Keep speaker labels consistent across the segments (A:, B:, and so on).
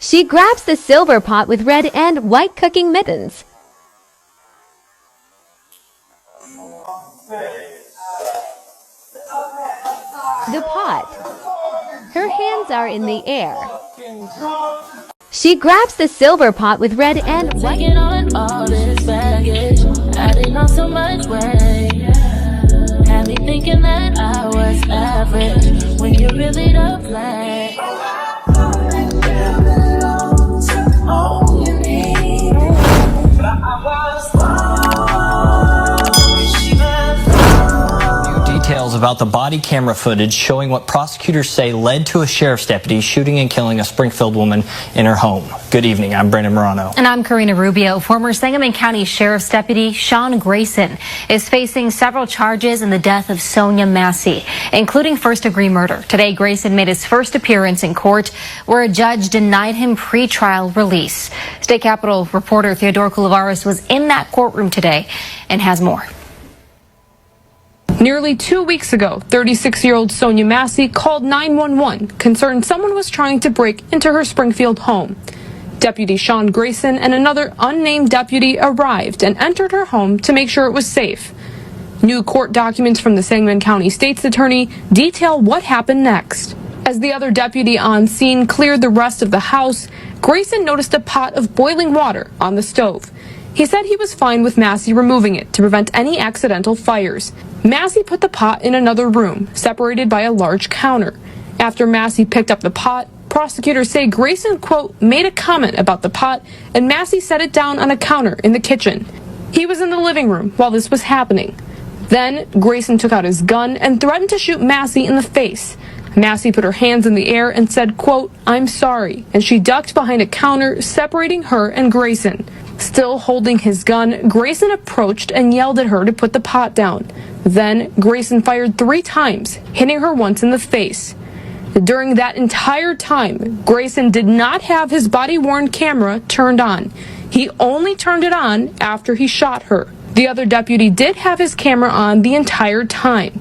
A: She grabs the silver pot with red and white cooking mittens. The pot. Her hands are in the air. She grabs the silver pot with red and white.
B: Taking on all this baggage, adding on so much weight. Had me thinking that I was average when you really don't play. All you need.
C: Details about the body camera footage showing what prosecutors say led to a sheriff's deputy shooting and killing a Springfield woman in her home. Good evening, I'm Brandon Morano.
D: And I'm Karina Rubio. Former Sangamon County Sheriff's deputy Sean Grayson is facing several charges in the death of Sonya Massey, including first-degree murder. Today, Grayson made his first appearance in court, where a judge denied him pretrial release. State Capitol reporter Theodore Coulivaris was in that courtroom today and has more.
E: Nearly 2 weeks ago, 36-year-old Sonya Massey called 911, concerned someone was trying to break into her Springfield home. Deputy Sean Grayson and another unnamed deputy arrived and entered her home to make sure it was safe. New court documents from the Sangamon County State's attorney detail what happened next. As the other deputy on scene cleared the rest of the house, Grayson noticed a pot of boiling water on the stove. He said he was fine with Massey removing it to prevent any accidental fires. Massey put the pot in another room, separated by a large counter. After Massey picked up the pot, prosecutors say Grayson, quote, made a comment about the pot, and Massey set it down on a counter in the kitchen. He was in the living room while this was happening. Then Grayson took out his gun and threatened to shoot Massey in the face. Massey put her hands in the air and said, quote, I'm sorry, and she ducked behind a counter, separating her and Grayson. Still holding his gun, Grayson approached and yelled at her to put the pot down. Then Grayson fired 3 times, hitting her once in the face. During that entire time, Grayson did not have his body-worn camera turned on. He only turned it on after he shot her. The other deputy did have his camera on the entire time.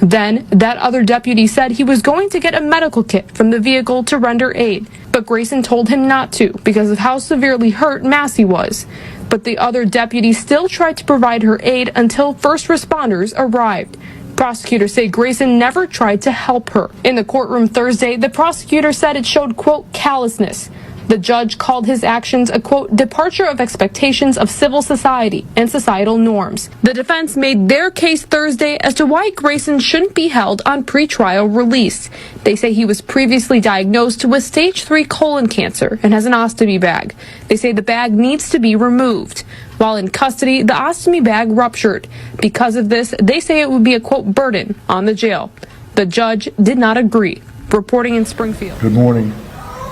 E: Then, that other deputy said he was going to get a medical kit from the vehicle to render aid, but Grayson told him not to because of how severely hurt Massey was. But the other deputy still tried to provide her aid until first responders arrived. Prosecutors say Grayson never tried to help her. In the courtroom Thursday, the prosecutor said it showed, quote, callousness. The judge called his actions a, quote, departure of expectations of civil society and societal norms. The defense made their case Thursday as to why Grayson shouldn't be held on pretrial release. They say he was previously diagnosed with stage 3 colon cancer and has an ostomy bag. They say the bag needs to be removed. While in custody, the ostomy bag ruptured. Because of this, they say it would be a, quote, burden on the jail. The judge did not agree. Reporting in Springfield.
F: Good morning.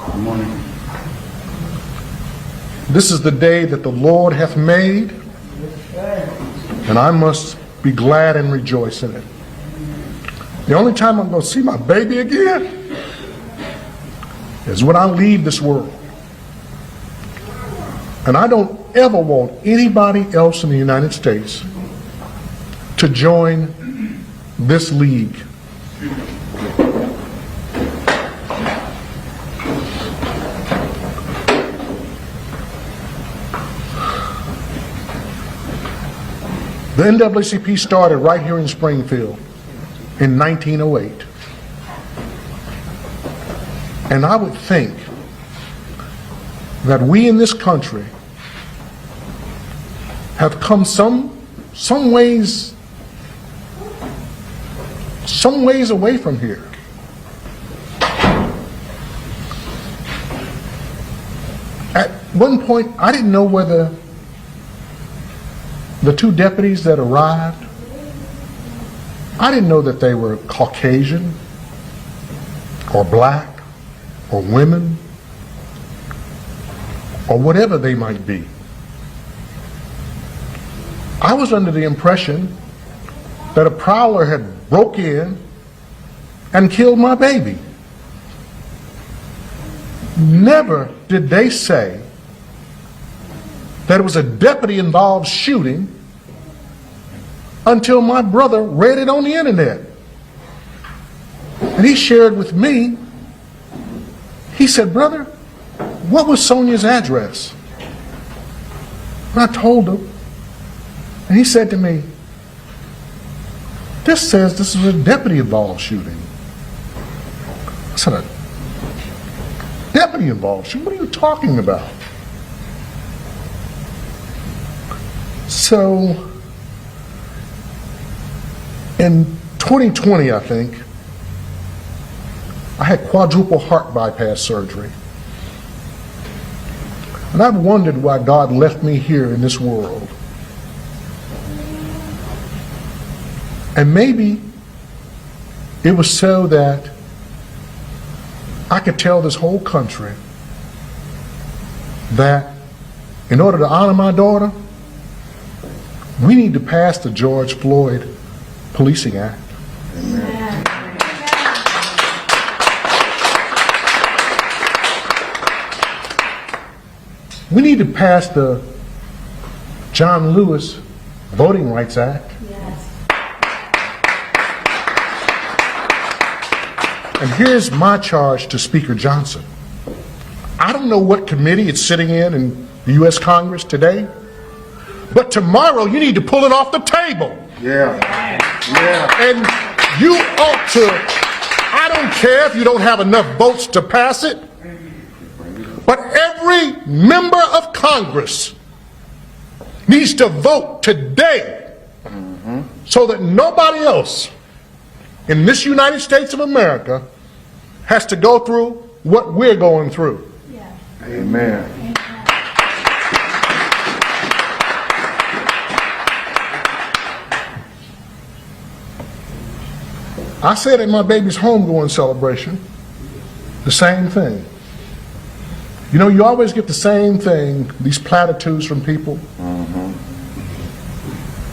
F: Good morning. This is the day that the Lord hath made, and I must be glad and rejoice in it. The only time I'm going to see my baby again is when I leave this world. And I don't ever want anybody else in the United States to join this league. The NAACP started right here in Springfield in 1908. And I would think that we in this country have come some ways away from here. At one point, I didn't know whether the 2 deputies that arrived, I didn't know that they were Caucasian or black or women or whatever they might be. I was under the impression that a prowler had broke in and killed my baby. Never did they say that it was a deputy involved shooting until my brother read it on the internet. And he shared with me, he said, brother, what was Sonya's address? And I told him, and he said to me, this says this is a deputy-involved shooting. I said, a deputy-involved shooting? What are you talking about? So, in 2020, I think, I had quadruple heart bypass surgery. And I've wondered why God left me here in this world. And maybe it was so that I could tell this whole country that in order to honor my daughter, we need to pass the George Floyd Policing Act. Amen. We need to pass the John Lewis Voting Rights Act. Yes. And here's my charge to Speaker Johnson. I don't know what committee it's sitting in the U.S. Congress today, but tomorrow you need to pull it off the table. Yeah. Yeah. And you ought to, I don't care if you don't have enough votes to pass it, but every member of Congress needs to vote today so that nobody else in this United States of America has to go through what we're going through. Yeah. Amen. I said at my baby's homegoing celebration, the same thing. You know, you always get the same thing, these platitudes from people.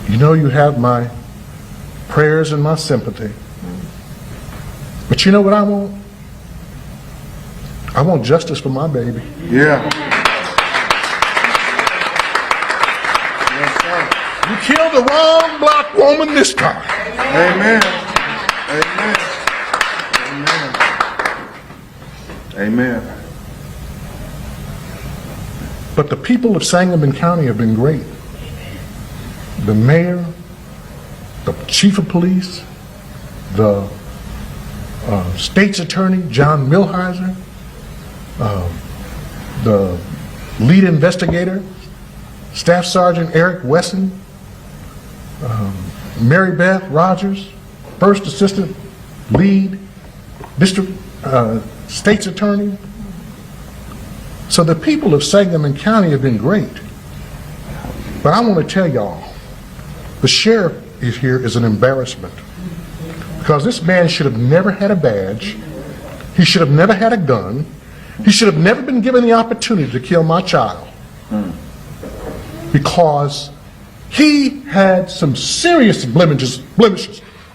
F: You know, you have my prayers and my sympathy. But you know what I want? I want justice for my baby. Yeah. Yes, sir. You killed the wrong black woman this time. Amen. Amen. Amen. Amen. But the people of Sangamon County have been great. The mayor, the chief of police, the state's attorney, John Milheiser, the lead investigator, Staff Sergeant Eric Wesson, Mary Beth Rogers, first assistant lead district state's attorney. So the people of Sangamon County have been great. But I want to tell y'all, the sheriff is here is an embarrassment. Because this man should have never had a badge. He should have never had a gun. He should have never been given the opportunity to kill my child. Because he had some serious blemishes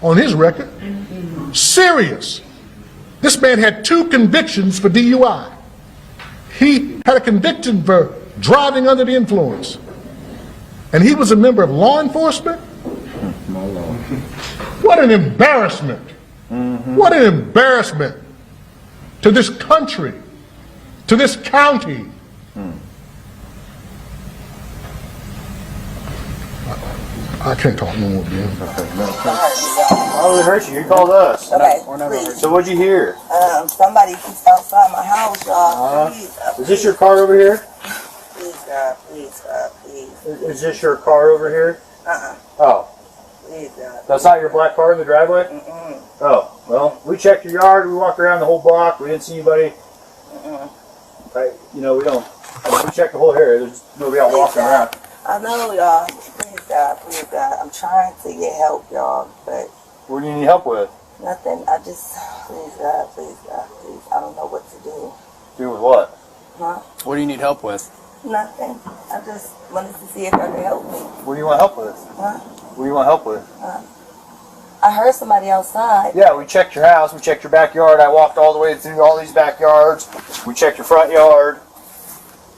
F: on his record. Serious. This man had 2 convictions for DUI. He had a conviction for driving under the influence. And he was a member of law enforcement? What an embarrassment. What an embarrassment to this country, to this county. I can't talk no more, Ben.
G: Oh, we hurt you. You called us.
H: Okay,
G: so what'd you hear?
H: Somebody keeps outside my house, y'all.
G: Is this your car over here?
H: Please, God, please, God, please.
G: Is this your car over here? Oh.
H: Please, God.
G: That's not your black car in the driveway? Oh, well, we checked your yard. We walked around the whole block. We didn't see anybody. You know, we don't. We checked the whole area. There's nobody out walking around.
H: I know, y'all. Please, God. I'm trying to get help, y'all, but...
G: What do you need help with?
H: Nothing. I just... Please, God, please, God, please. I don't know what to do.
G: Do with what?
H: Huh?
G: What do you need help with?
H: Nothing. I just wanted to see if y'all could help me.
G: What do you want help with?
H: Huh?
G: What do you want help with?
H: I heard somebody outside.
G: Yeah, we checked your house. We checked your backyard. I walked all the way through all these backyards. We checked your front yard.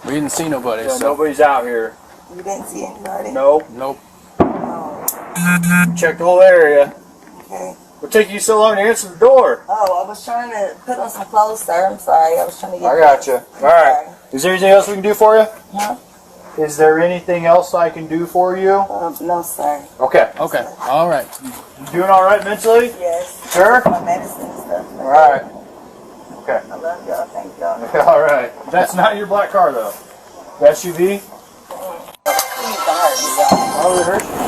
I: We didn't see nobody.
G: Yeah, so. Nobody's out here.
H: You didn't see anybody?
G: Nope.
I: Nope.
H: Oh.
G: Checked the whole area.
H: Okay.
G: What took you so long to answer the door?
H: Oh, I was trying to put on some clothes, sir. I'm sorry. I was trying to get...
G: I got you. All right. Is there anything else we can do for you?
H: Huh?
G: Is there anything else I can do for you?
H: No, sir.
G: Okay.
I: Okay. All right.
G: You doing all right mentally?
H: Yes.
G: Sure?
H: My medicine and stuff.
G: All right. Okay.
H: I love y'all. Thank y'all.
G: All right. That's not your black car, though. The SUV?
H: Please don't hurt me, y'all.
G: Oh, it hurts you.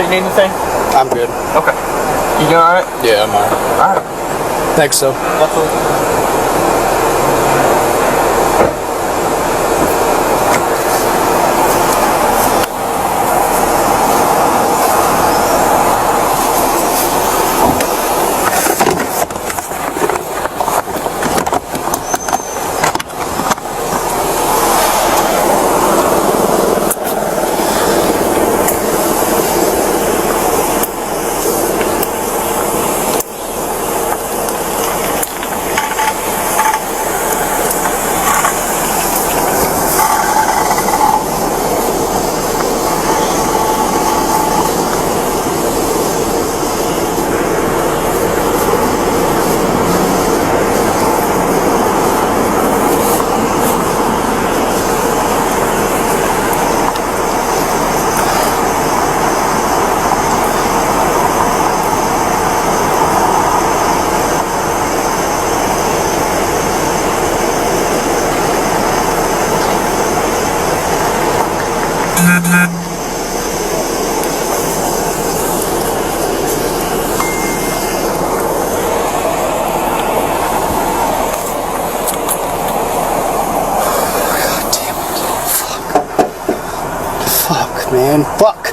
G: You need anything?
I: I'm good.
G: Okay. You doing all right?
I: Yeah, I'm all right.
G: All right.
I: Thanks, so.
G: Absolutely.
I: Fuck, man. Fuck.